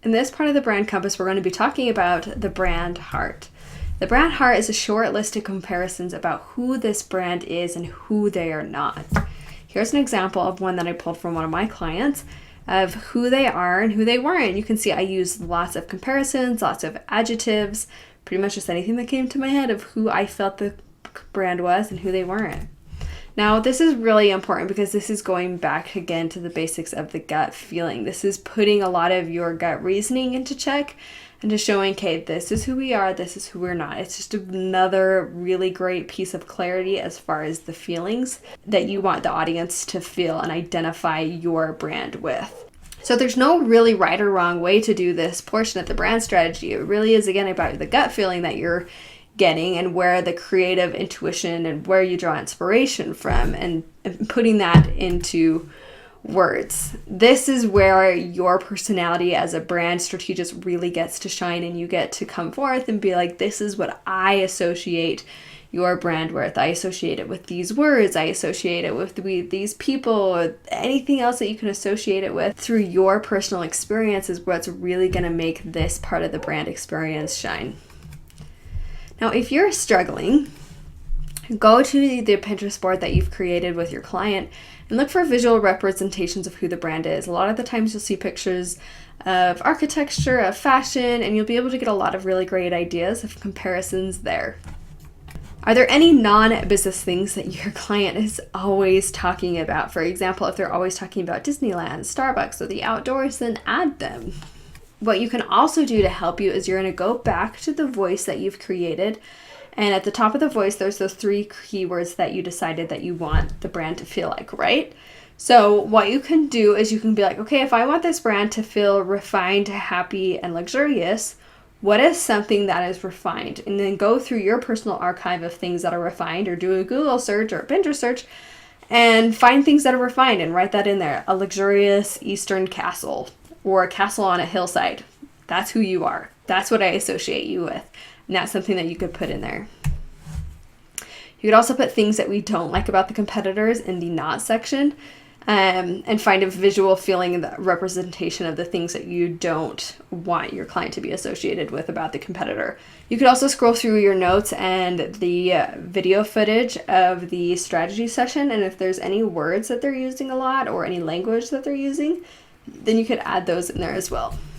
In this part of the brand compass, we're going to be talking about the brand heart. The brand heart is a short list of comparisons about who this brand is and who they are not. Here's an example of one that I pulled from one of my clients of who they are and who they weren't. You can see I used lots of comparisons, lots of adjectives, pretty much just anything that came to my head of who I felt the brand was and who they weren't. Now, this is really important because this is going back again to the basics of the gut feeling. This is putting a lot of your gut reasoning into check and just showing, okay, this is who we are, this is who we're not. It's just another really great piece of clarity as far as the feelings that you want the audience to feel and identify your brand with. So there's no really right or wrong way to do this portion of the brand strategy. It really is, again, about the gut feeling that you're getting and where the creative intuition and where you draw inspiration from and putting that into words. This is where your personality as a brand strategist really gets to shine, and you get to come forth and be like, this is what I associate your brand with. I associate it with these words. I associate it with these people, or anything else that you can associate it with through your personal experience is what's really going to make this part of the brand experience shine. Now, if you're struggling, go to the Pinterest board that you've created with your client and look for visual representations of who the brand is. A lot of the times you'll see pictures of architecture, of fashion, and you'll be able to get a lot of really great ideas of comparisons there. Are there any non-business things that your client is always talking about? For example, if they're always talking about Disneyland, Starbucks, or the outdoors, then add them. What you can also do to help you is you're going to go back to the voice that you've created. And at the top of the voice, there's those 3 keywords that you decided that you want the brand to feel like, right? So what you can do is you can be like, okay, if I want this brand to feel refined, happy, and luxurious, what is something that is refined? And then go through your personal archive of things that are refined, or do a Google search or a Pinterest search and find things that are refined and write that in there. A luxurious Eastern castle or a castle on a hillside. That's who you are. That's what I associate you with. And that's something that you could put in there. You could also put things that we don't like about the competitors in the not section, and find a visual feeling and the representation of the things that you don't want your client to be associated with about the competitor. You could also scroll through your notes and the video footage of the strategy session, and if there's any words that they're using a lot or any language that they're using, then you could add those in there as well.